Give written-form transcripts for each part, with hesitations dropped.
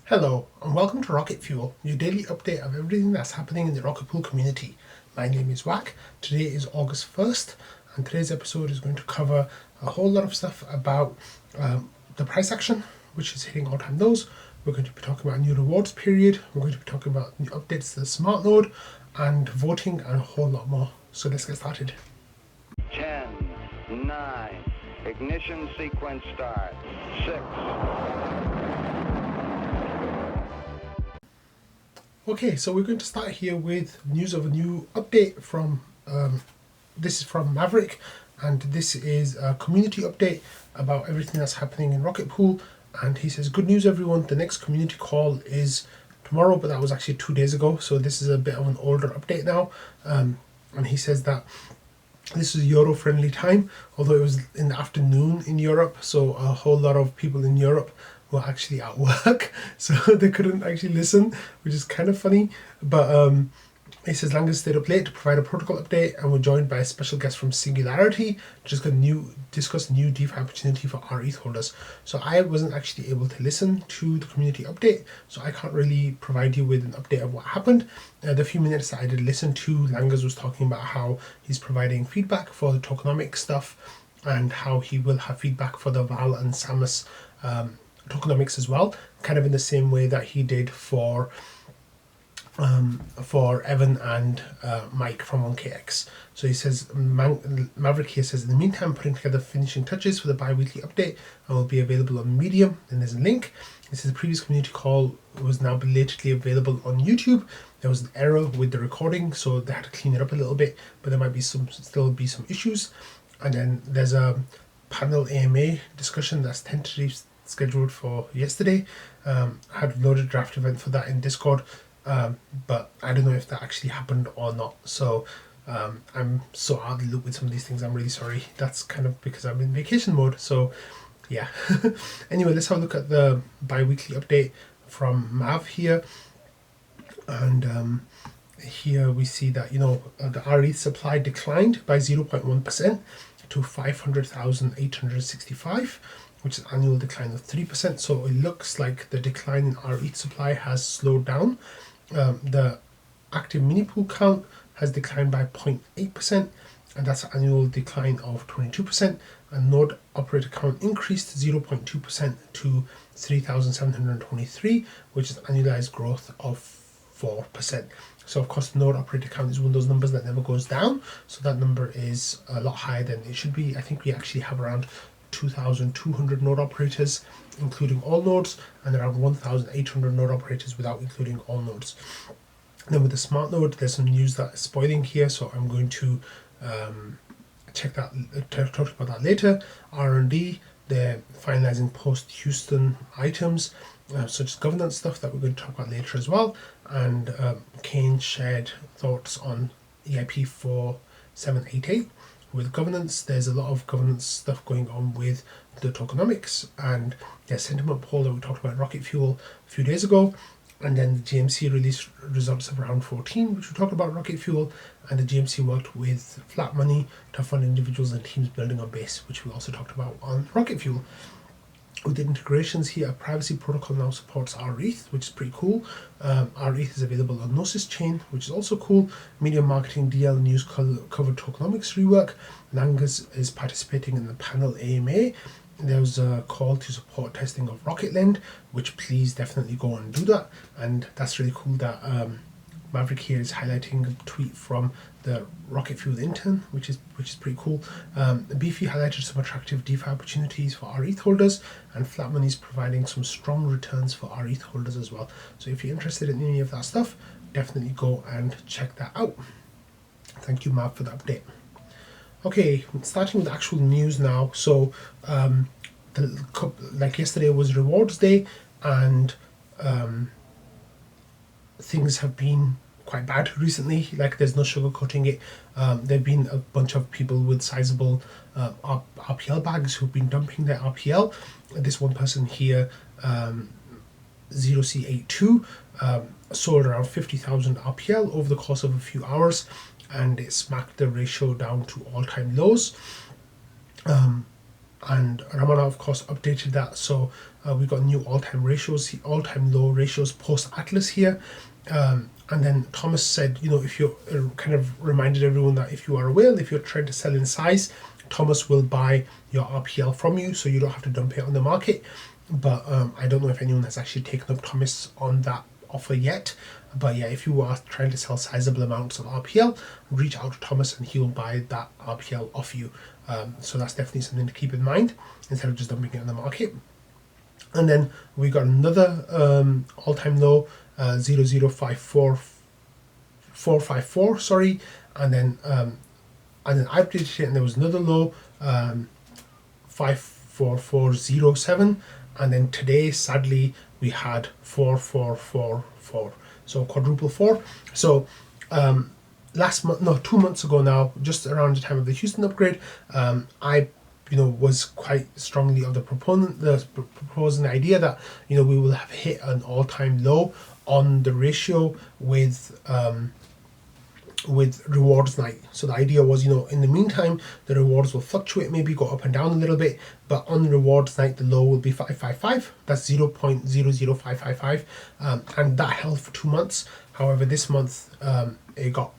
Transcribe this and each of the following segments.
Hello, and welcome to Rocket Fuel, your daily update of everything that's happening in the Rocket Pool community. My name is Wack. Today is August 1st, and today's episode is going to cover a whole lot of stuff about the price action, which is hitting all-time lows. We're going to be talking about a new rewards period. We're going to be talking about new updates to the smart node, and voting, and a whole lot more. So let's get started. 10, 9, ignition sequence start, 6. Okay, so we're going to start here with news of a new update from, this is from Maverick, and this is a community update about everything that's happening in Rocket Pool. And he says, good news everyone, the next community call is tomorrow, but that was actually 2 days ago, so this is a bit of an older update now. And he says that this is Euro friendly time, although it was in the afternoon in Europe, so a whole lot of people in Europe were actually at work, so they couldn't actually listen, which is kind of funny. But it says Langas stayed up late to provide a protocol update, and we're joined by a special guest from Singularity to discuss new DeFi opportunity for our ETH holders. So I wasn't actually able to listen to the community update, so I can't really provide you with an update of what happened. The few minutes that I did listen to, Langas was talking about how he's providing feedback for the tokenomics stuff, and how he will have feedback for the Val and Samus tokenomics as well, kind of in the same way that he did for Evan and Mike from 1KX. So he says, Maverick here says, in the meantime, putting together finishing touches for the bi-weekly update and will be available on Medium. Then there's a link. This is the previous community call was now belatedly available on YouTube. There was an error with the recording, so they had to clean it up a little bit, but there might be still be some issues. And then there's a panel AMA discussion that's tentatively scheduled for yesterday. I had a loaded draft event for that in Discord, but I don't know if that actually happened or not. So I'm so out of the loop with some of these things. I'm really sorry. That's kind of because I'm in vacation mode. So yeah. Anyway, let's have a look at the bi-weekly update from Mav here. And here we see that, the RE supply declined by 0.1% to 500,865, which is an annual decline of 3%. So it looks like the decline in our ETH supply has slowed down. The active mini pool count has declined by 0.8%, and that's an annual decline of 22%. And node operator count increased 0.2% to 3,723, which is an annualized growth of 4%. So of course, the node operator count is one of those numbers that never goes down. So that number is a lot higher than it should be. I think we actually have around 2,200 node operators, including all nodes, and around 1,800 node operators without including all nodes. Then with the smart node, there's some news that is spoiling here, so I'm going to talk about that later. R&D, they're finalizing post-Houston items, such as governance stuff that we're going to talk about later as well. And Kane shared thoughts on EIP 4788. With governance, there's a lot of governance stuff going on with the tokenomics, and there's sentiment poll that we talked about in Rocket Fuel a few days ago, and then the GMC released results of round 14, which we talked about in Rocket Fuel, and the GMC worked with flat money to fund individuals and teams building on base, which we also talked about on Rocket Fuel. With the integrations here, a privacy protocol now supports RETH, which is pretty cool. RETH is available on Gnosis chain, which is also cool. Media marketing DL news covered tokenomics rework. Langas is participating in the panel AMA. There was a call to support testing of Rocket Lend, which please definitely go and do that. And that's really cool that Maverick here is highlighting a tweet from the Rocket Fuel intern, which is pretty cool. Beefy highlighted some attractive DeFi opportunities for our ETH holders, and Flat Money is providing some strong returns for our ETH holders as well. So if you're interested in any of that stuff, definitely go and check that out. Thank you, Mav, for the update. Okay, starting with actual news now. So like yesterday was rewards day, and things have been quite bad recently. Like, there's no sugarcoating it. There've been a bunch of people with sizable RPL bags who've been dumping their RPL. This one person here, 0C82, sold around 50,000 RPL over the course of a few hours, and it smacked the ratio down to all-time lows. and Ramana of course updated that, so we've got new all-time all-time low ratios post Atlas here. And then Thomas said, if you kind of reminded everyone that if you are a whale, if you're trying to sell in size, Thomas will buy your RPL from you, so you don't have to dump it on the market. But I don't know if anyone has actually taken up Thomas on that offer yet. But yeah, if you are trying to sell sizable amounts of RPL, reach out to Thomas and he will buy that RPL off you. So that's definitely something to keep in mind instead of just dumping it on the market. And then we got another all-time low, 0.05454, sorry, and then I updated it, and there was another low, 54407, and then today sadly we had 4444, so quadruple four. So 2 months ago now, just around the time of the Houston upgrade, I was quite strongly of the proposing the idea that we will have hit an all-time low on the ratio with rewards night. So the idea was, in the meantime, the rewards will fluctuate, maybe go up and down a little bit, but on rewards night, the low will be 555. That's 0.00555, and that held for 2 months. However, this month it got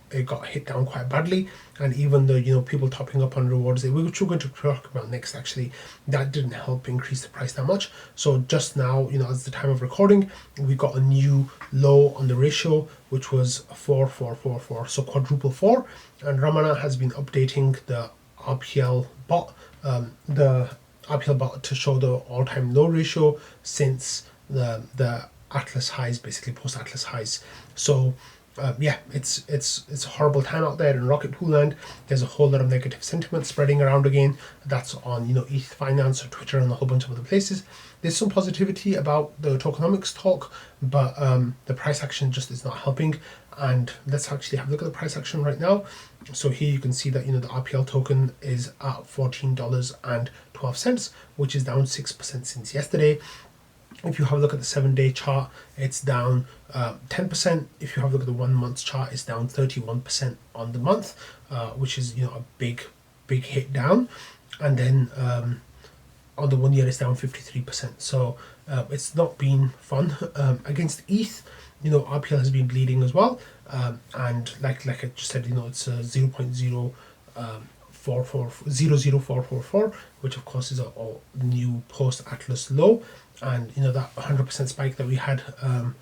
hit down quite badly, and even though people topping up on rewards, which we're going to talk about next, actually, that didn't help increase the price that much. So just now, as the time of recording, we got a new low on the ratio, which was 4444, so quadruple four. And Ramana has been updating the RPL bot, to show the all-time low ratio since the Atlas highs, basically post Atlas highs. So it's a horrible time out there in Rocket Pool land. There's a whole lot of negative sentiment spreading around again. That's on ETH Finance or Twitter and a whole bunch of other places. There's some positivity about the tokenomics talk, but the price action just is not helping. And let's actually have a look at the price action right now. So here you can see that the RPL token is at $14.12, which is down 6% since yesterday. If you have a look at the 7-day chart, it's down 10%. If you have a look at the 1 month chart, it's down 31% on the month, which is a big hit down. And then on the 1 year, it's down 53%. So it's not been fun. Against ETH, RPL has been bleeding as well. And like I just said, it's a 0.0444, which of course is a new post Atlas low. And that 100% spike that we had a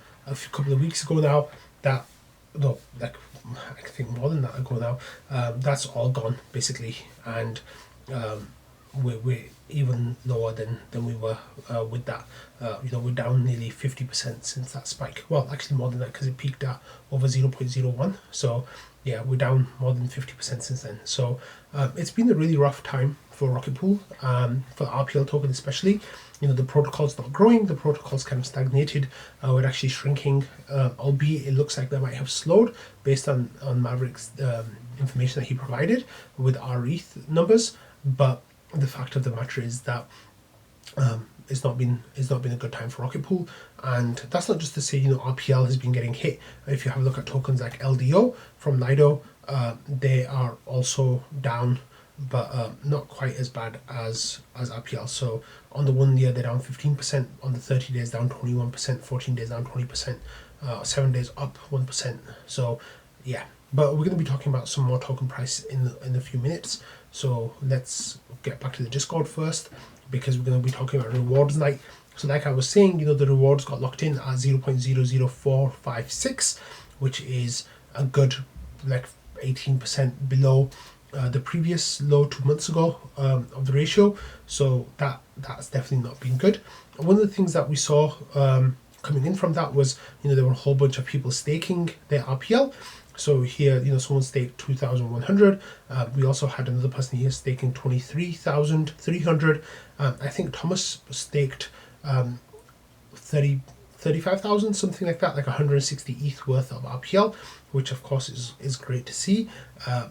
couple of weeks ago now, I think more than that ago now, that's all gone basically, and we're even lower than we were with that. We're down nearly 50% since that spike. Well, actually more than that, because it peaked at over 0.01. So yeah, we're down more than 50% since then. So it's been a really rough time for Rocket Pool, for the RPL token especially. The protocol's not growing, the protocol's kind of stagnated, we're actually shrinking, albeit it looks like they might have slowed based on Maverick's information that he provided with our ETH numbers. But the fact of the matter is that it's not been a good time for Rocket Pool. And that's not just to say RPL has been getting hit. If you have a look at tokens like LDO from Lido, they are also down, but not quite as bad as RPL. So on the 1 year they're down 15%, on the 30 days down 21%, 14 days down 20%, 7 days up 1%. So yeah, but we're going to be talking about some more token price in a few minutes. So let's get back to the Discord first, because we're going to be talking about rewards night. So like I was saying, the rewards got locked in at 0.00456, which is a good 18% below the previous low 2 months ago of the ratio. So that's definitely not been good. One of the things that we saw coming in from that was there were a whole bunch of people staking their RPL. So here someone staked 2,100. We also had another person here staking 23,300. I think Thomas staked 35,000, something like that, like 160 ETH worth of RPL, which of course is great to see.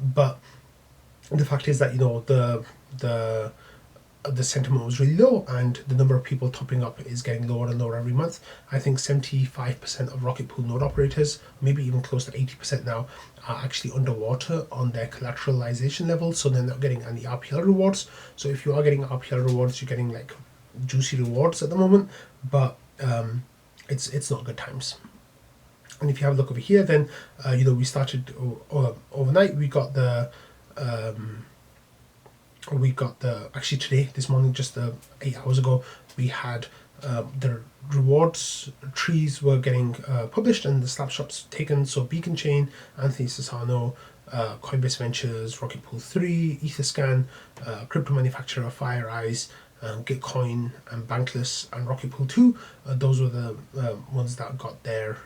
But the fact is that the sentiment was really low, and the number of people topping up is getting lower and lower every month. I think 75% of Rocket Pool node operators, maybe even close to 80% now, are actually underwater on their collateralization level, so they're not getting any RPL rewards. So if you are getting RPL rewards, you're getting like juicy rewards at the moment, but it's not good times. And if you have a look over here, then we started overnight. We got the actually today, this morning, just 8 hours ago, we had the rewards trees were getting published and the snapshots taken. So Beacon Chain, Anthony Sassano, Coinbase Ventures, Rocket Pool 3, Etherscan, crypto manufacturer FireEyes, Gitcoin, and Bankless, and Rocket Pool 2. Those were the ones that got their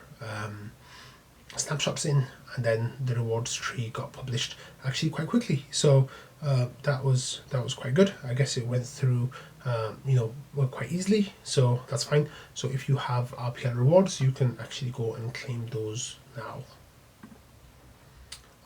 snapshots in, and then the rewards tree got published actually quite quickly. So that was quite good. I guess it went through quite easily, so that's fine. So if you have RPL rewards, you can actually go and claim those now.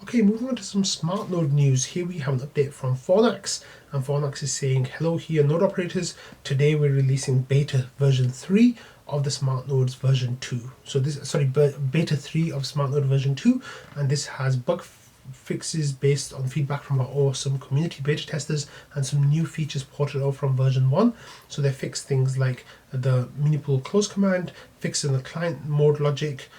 Okay, moving on to some smart node news. Here we have an update from Fornax, and Fornax is saying, hello here node operators, today we're releasing beta version 3 of the smart nodes version 2. So beta 3 of smart node version 2, and this has bug fixes based on feedback from our awesome community beta testers and some new features ported over from version 1. So they fixed things like the mini pool close command, fixed in the client mode logic,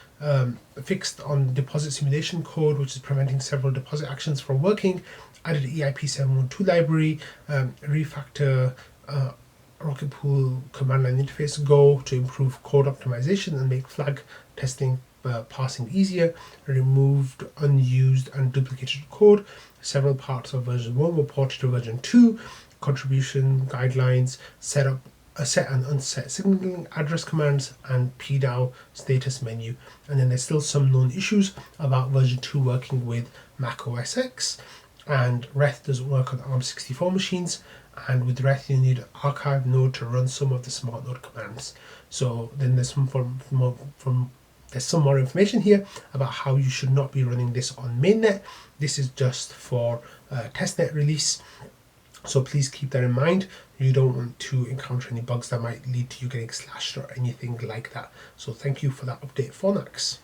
fixed on deposit simulation code, which is preventing several deposit actions from working, added EIP 712 library, refactor Rocket Pool command line interface Go to improve code optimization and make flag testing parsing easier, removed unused and duplicated code. Several parts of version 1 were ported to version 2, contribution guidelines, set and unset signaling address commands, and pDAO status menu. And then there's still some known issues about version 2 working with Mac OS X, and Reth doesn't work on ARM64 machines, and with Reth you need archive node to run some of the smart node commands. So then there's some more information here about how you should not be running this on mainnet. This is just for testnet release, so please keep that in mind. You don't want to encounter any bugs that might lead to you getting slashed or anything like that. So thank you for that update, Fornax.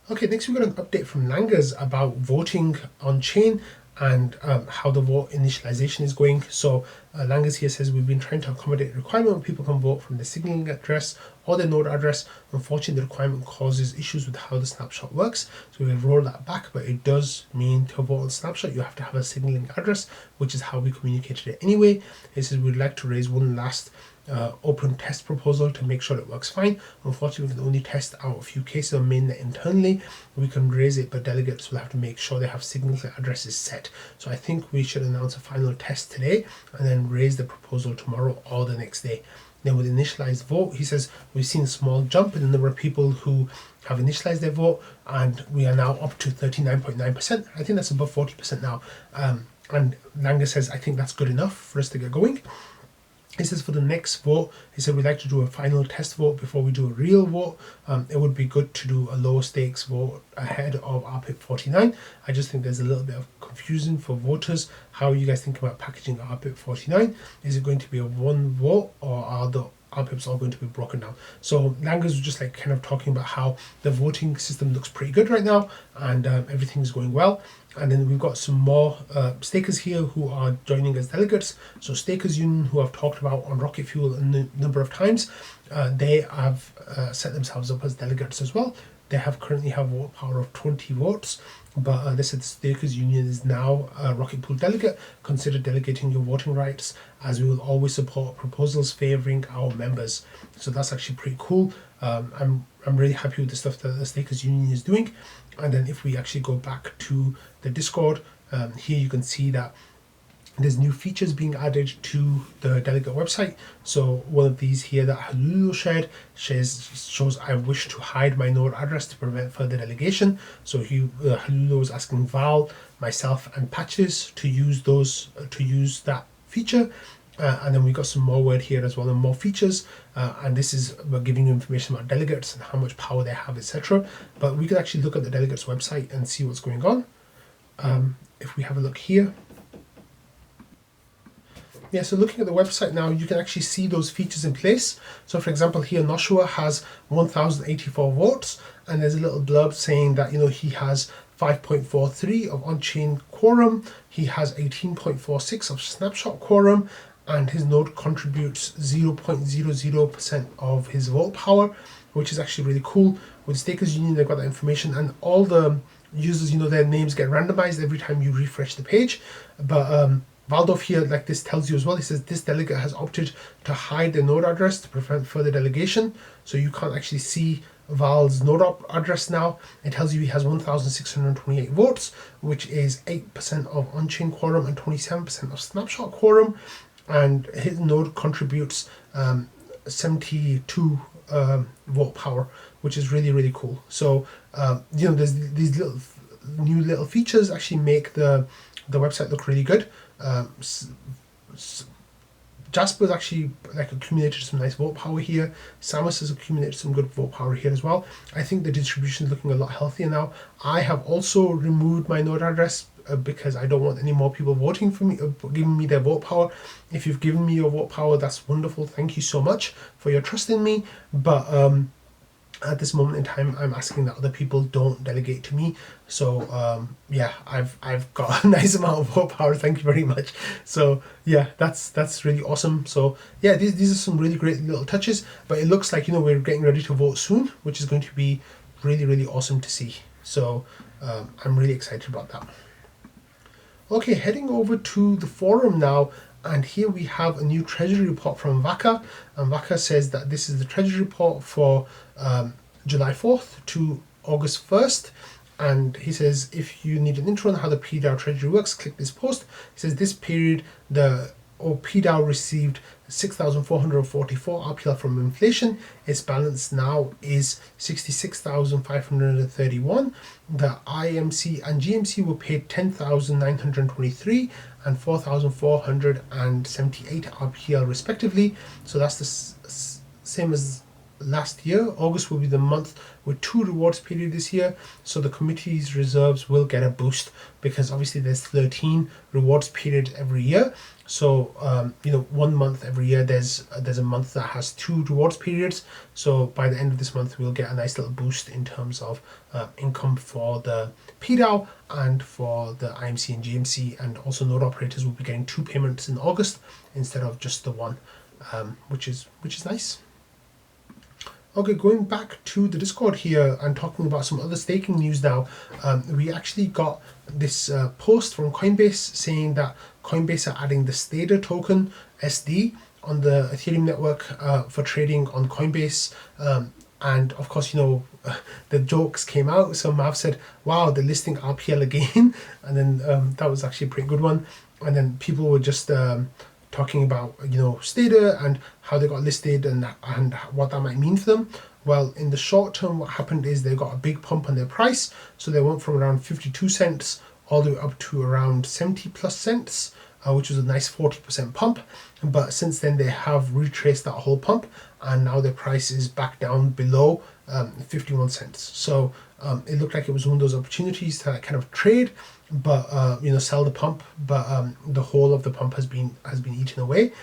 Okay, next we got an update from Langers about voting on chain and how the vote initialization is going. So Langers here says, we've been trying to accommodate a requirement where people can vote from the signaling address or the node address. Unfortunately, the requirement causes issues with how the snapshot works, so we'll roll that back, but it does mean to vote on snapshot you have to have a signaling address, which is how we communicated it anyway. It says we'd like to raise one last open test proposal to make sure it works fine. Unfortunately, we can only test out a few cases on mainnet internally. We can raise it, but delegates will have to make sure they have signaling addresses set. So I think we should announce a final test today and then raise the proposal tomorrow or the next day. Then with initialized vote, he says we've seen a small jump in the number of people who have initialized their vote, and we are now up to 39.9%. I think that's above 40% now. And Langer says, I think that's good enough for us to get going. He says for the next vote, he said we'd like to do a final test vote before we do a real vote. It would be good to do a low stakes vote ahead of RPIP 49. I just think there's a little bit of confusion for voters. How are you guys thinking about packaging RPIP 49? Is it going to be a one vote, or are the RPIPs all going to be broken down? So Langers was just like kind of talking about how the voting system looks pretty good right now, and everything's going well. And then we've got some more stakers here who are joining as delegates. So Stakers Union, who I've talked about on Rocket Fuel a number of times, they have set themselves up as delegates as well. They currently have a vote power of 20 votes, but they said the Stakers Union is now a Rocket Pool delegate. Consider delegating your voting rights, as we will always support proposals favouring our members. So that's actually pretty cool. I'm really happy with the stuff that the Stakers Union is doing. And then if we actually go back to the Discord, here you can see that there's new features being added to the delegate website. So one of these here that Halulu shared shows I wish to hide my node address to prevent further delegation. So Halulu was asking Val, myself, and Patches to use that feature. And then we got some more word here as well and more features, and this is we're giving you information about delegates and how much power they have, etc. But we could actually look at the delegates website and see what's going on. If we have a look here, Yeah, so looking at the website now, you can actually see those features in place. So for example, here Noshua has 1,084 votes, and there's a little blurb saying that, he has 5.43 of on-chain quorum, he has 18.46 of snapshot quorum, and his node contributes 0.00% of his vote power, which is actually really cool. With Stakers Union, they've got that information, and all the users, their names get randomized every time you refresh the page. But Waldorf here, like this tells you as well, he says this delegate has opted to hide their node address to prevent further delegation. So you can't actually see Val's node address now. It tells you he has 1,628 votes, which is 8% of on-chain quorum and 27% of snapshot quorum. And his node contributes 72 vote power, which is really, really cool. So, there's these new little features actually make the website look really good. Jasper's actually accumulated some nice vote power here. Samus has accumulated some good vote power here as well. I think the distribution is looking a lot healthier now. I have also removed my node address because I don't want any more people voting for me, giving me their vote power. If you've given me your vote power, that's wonderful. Thank you so much for your trust in me. But at this moment in time, I'm asking that other people don't delegate to me. So yeah, I've got a nice amount of vote power. Thank you very much. So yeah, that's really awesome. So yeah, these are some really great little touches. But it looks like we're getting ready to vote soon, which is going to be really, really awesome to see. So I'm really excited about that. Okay, heading over to the forum now, and here we have a new treasury report from Vaka, and Vaka says that this is the treasury report for July 4th to August 1st, and he says if you need an intro on how the pDAO treasury works, click this post. He says this period the pDAO received 6,444 RPL from inflation. Its balance now is 66,531. The IMC and GMC were paid 10,923 and 4,478 RPL respectively. So that's the same as last year. August will be the month with 2 rewards period this year, so the committee's reserves will get a boost because obviously there's 13 rewards period every year. So 1 month every year there's a month that has 2 rewards periods. So by the end of this month we'll get a nice little boost in terms of income for the pDAO and for the IMC and GMC, and also node operators will be getting 2 payments in August instead of just the one, which is nice. Okay, going back to the Discord here and talking about some other staking news now, we actually got this post from Coinbase saying that Coinbase are adding the Stader token SD on the Ethereum network for trading on Coinbase. And of course, the jokes came out. So Mav said, wow, they're listing RPL again. And then that was actually a pretty good one. And then people were just talking about Stader and how they got listed and what that might mean for them. Well, in the short term, what happened is they got a big pump on their price, so they went from around 52 cents all the way up to around 70 plus cents, which was a nice 40% pump. But since then they have retraced that whole pump, and now their price is back down below 51 cents. So it looked like it was one of those opportunities to kind of trade, but sell the pump, but the whole of the pump has been eaten away.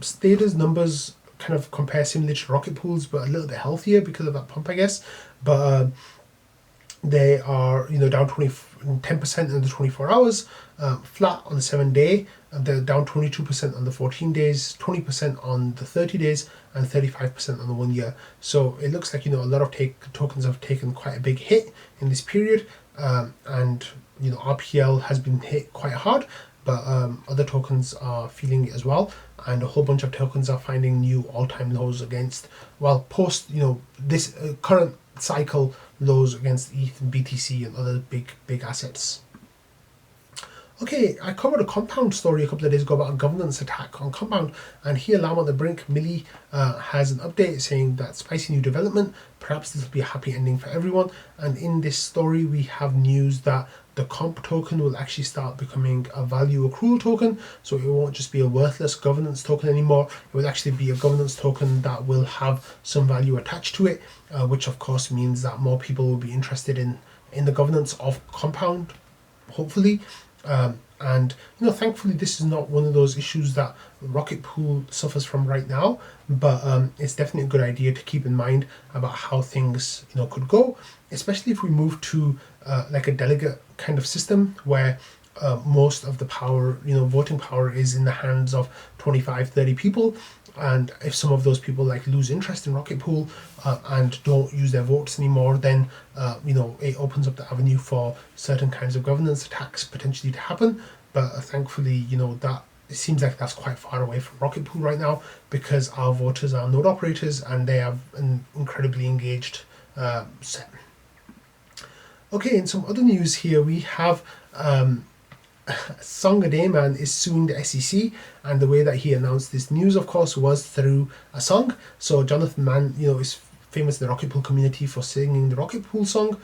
Stader's numbers kind of compare similarly to Rocket Pool's, but a little bit healthier because of that pump, I guess. But they are down 10% in the 24 hours, flat on the 7-day. They're down 22% on the 14 days, 20% on the 30 days, and 35% on the 1 year. So it looks like a lot of tokens have taken quite a big hit in this period, and RPL has been hit quite hard, but other tokens are feeling it as well, and a whole bunch of tokens are finding new all-time lows against, post this current cycle lows against ETH and BTC and other big assets. Okay, I covered a Compound story a couple of days ago about a governance attack on Compound, and here Lamb on the Brink, Millie, has an update saying that spicy new development, perhaps this will be a happy ending for everyone. And in this story we have news that the comp token will actually start becoming a value accrual token, so it won't just be a worthless governance token anymore. It will actually be a governance token that will have some value attached to it, which of course means that more people will be interested in the governance of Compound, hopefully. And thankfully, this is not one of those issues that Rocket Pool suffers from right now. But it's definitely a good idea to keep in mind about how things could go, especially if we move to like a delegate kind of system where most of the power, voting power is in the hands of 25, 30 people. And if some of those people like lose interest in Rocket Pool and don't use their votes anymore, then it opens up the avenue for certain kinds of governance attacks potentially to happen. But thankfully, that it seems like that's quite far away from Rocket Pool right now, because our voters are node operators and they have an incredibly engaged set. Okay, in some other news here, we have Mann is suing the SEC, and the way that he announced this news, of course, was through a song. So Jonathan Mann, is famous in the Rocket Pool community for singing the Rocket Pool song,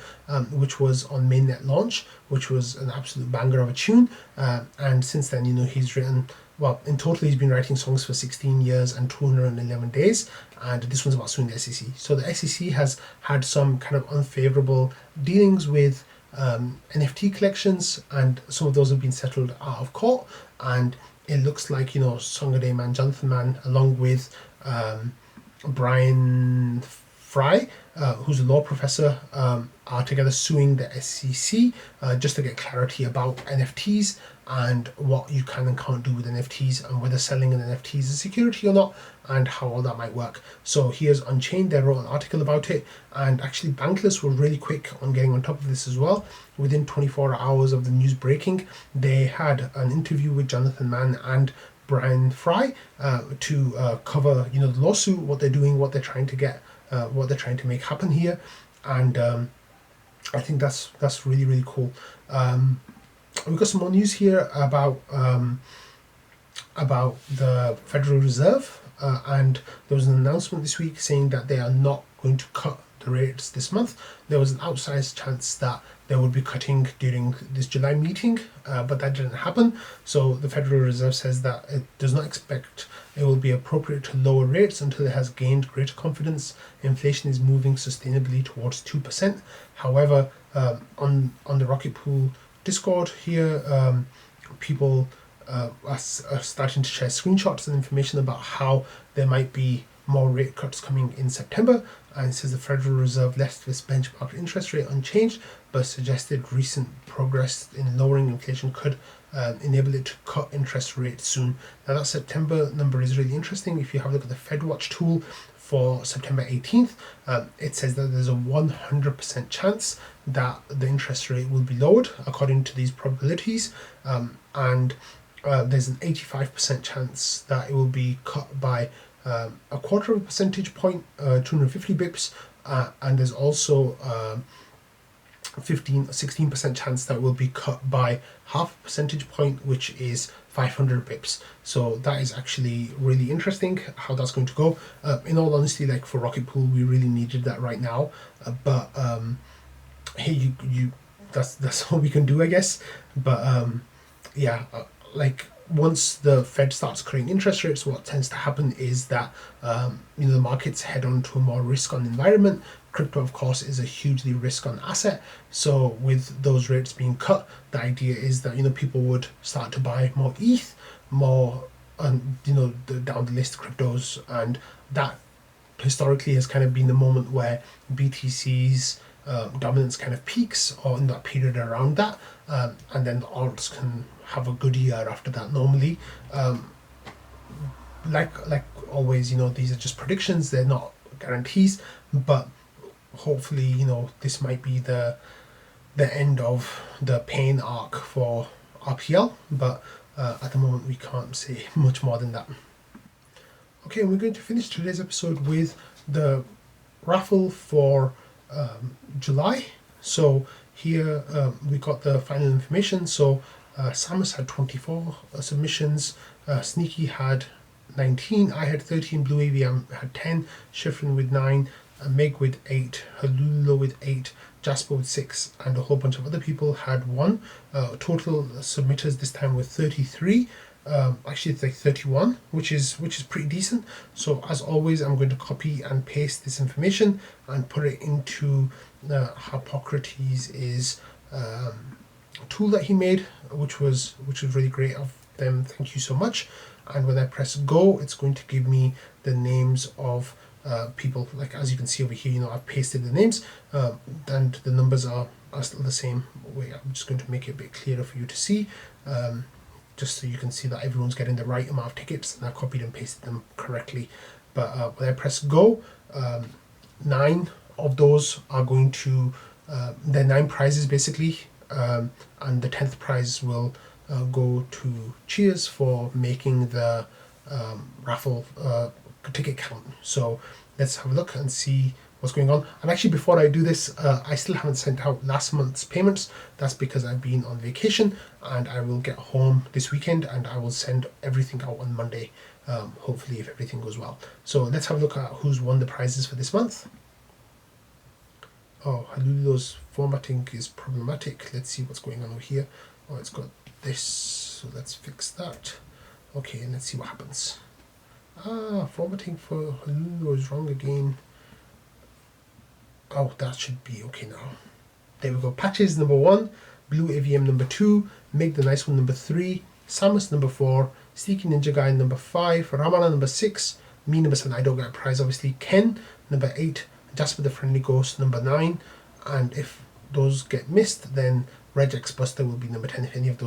which was on mainnet launch, which was an absolute banger of a tune. And since then, he's written, well, in total, he's been writing songs for 16 years and 211 days, and this one's about suing the SEC. So the SEC has had some kind of unfavorable dealings with NFT collections, and some of those have been settled out of court, and it looks like Jonathan Mann, along with Brian Fry, who's a law professor, are together suing the SEC just to get clarity about NFTs and what you can and can't do with NFTs, and whether selling an NFT is a security or not, and how all that might work. So here's Unchained, they wrote an article about it, and actually Bankless were really quick on getting on top of this as well. Within 24 hours of the news breaking, they had an interview with Jonathan Mann and Brian Fry to cover the lawsuit, what they're doing, what they're trying to get, what they're trying to make happen here. And I think that's really, really cool. We've got some more news here about the Federal Reserve, and there was an announcement this week saying that they are not going to cut the rates this month. There was an outsized chance that they would be cutting during this July meeting, but that didn't happen. So the Federal Reserve says that it does not expect it will be appropriate to lower rates until it has gained greater confidence inflation is moving sustainably towards 2%. However, on the Rocket Pool Discord here, people are starting to share screenshots and information about how there might be more rate cuts coming in September, and it says the Federal Reserve left this benchmark interest rate unchanged, but suggested recent progress in lowering inflation could enable it to cut interest rates soon. Now that September number is really interesting. If you have a look at the FedWatch tool for September 18th, it says that there's a 100% chance that the interest rate will be lowered according to these probabilities, and there's an 85% chance that it will be cut by a quarter of a percentage point, 250 bips, and there's also 16% chance that will be cut by half a percentage point, which is 500 bips. So that is actually really interesting how that's going to go. In all honesty, like for Rocket Pool, we really needed that right now, but hey, you that's all we can do, I guess. But like once the Fed starts cutting interest rates, what tends to happen is that the markets head on to a more risk-on environment. Crypto, of course, is a hugely risk-on asset. So with those rates being cut, the idea is that people would start to buy more ETH, more down the list cryptos, and that historically has kind of been the moment where BTC's dominance kind of peaks, or in that period around that, and then the alts can have a good year after that normally. Like always, these are just predictions, they're not guarantees, but hopefully this might be the end of the pain arc for RPL, but at the moment we can't say much more than that. Okay, and we're going to finish today's episode with the raffle for July. So here we got the final information. So Samus had 24 submissions, Sneaky had 19, I had 13, Blue AVM had 10, Shifrin with 9, Meg with 8, Halula with 8, Jasper with 6, and a whole bunch of other people had 1. Total submitters this time were 33. Actually it's like 31, which is pretty decent. So as always, I'm going to copy and paste this information and put it into Harpocrates' tool that he made, which was really great of them. Thank you so much. And when I press go, it's going to give me the names of people. Like as you can see over here, I've pasted the names, and the numbers are still the same. Wait, I'm just going to make it a bit clearer for you to see, just so you can see that everyone's getting the right amount of tickets, and I copied and pasted them correctly. But when I press go, 9 of those are going to, they're 9 prizes basically, and the 10th prize will go to Cheers for making the raffle ticket count. So let's have a look and see what's going on. And actually, before I do this, I still haven't sent out last month's payments. That's because I've been on vacation, and I will get home this weekend and I will send everything out on Monday, hopefully, if everything goes well. So let's have a look at who's won the prizes for this month. Oh, Halulo's formatting is problematic. Let's see what's going on over here. Oh, it's got this, so let's fix that. Okay, and let's see what happens. Formatting for Halulo is wrong again. Oh, that should be okay now. There we go. Patches number 1, Blue AVM number 2, Meg the Nice One number 3, Samus number 4, Sneaky Ninja Guy number 5, Ramana number 6, me number 7, I don't get a prize obviously, Ken number 8, Jasper the Friendly Ghost number 9, and if those get missed, then Regex Buster will be number 10. If any of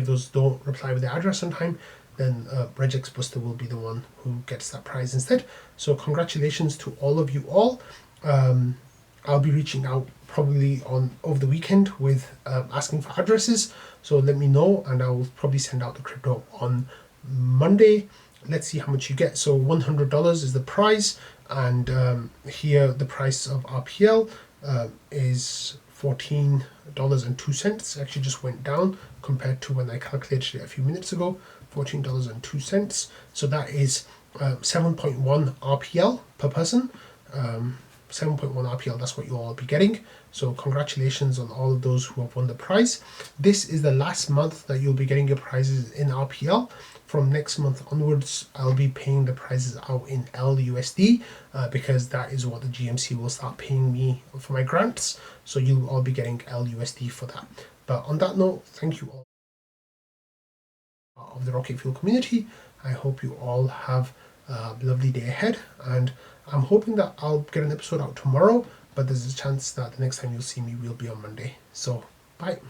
those don't reply with their address on time, then Regex Buster will be the one who gets that prize instead. So congratulations to all of you all. I'll be reaching out probably over the weekend with asking for addresses, so let me know and I'll probably send out the crypto on Monday. Let's see how much you get. So $100 is the prize, and here the price of RPL is $14.02. Actually just went down compared to when I calculated it a few minutes ago. $14.02. So that is 7.1 RPL per person. 7.1 RPL, that's what you'll all be getting. So congratulations on all of those who have won the prize. This is the last month that you'll be getting your prizes in RPL. From next month onwards, I'll be paying the prizes out in LUSD because that is what the GMC will start paying me for my grants. So you'll all be getting LUSD for that. But on that note, thank you all of the Rocket Fuel community. I hope you all have a lovely day ahead, and I'm hoping that I'll get an episode out tomorrow, but there's a chance that the next time you'll see me will be on Monday. So bye.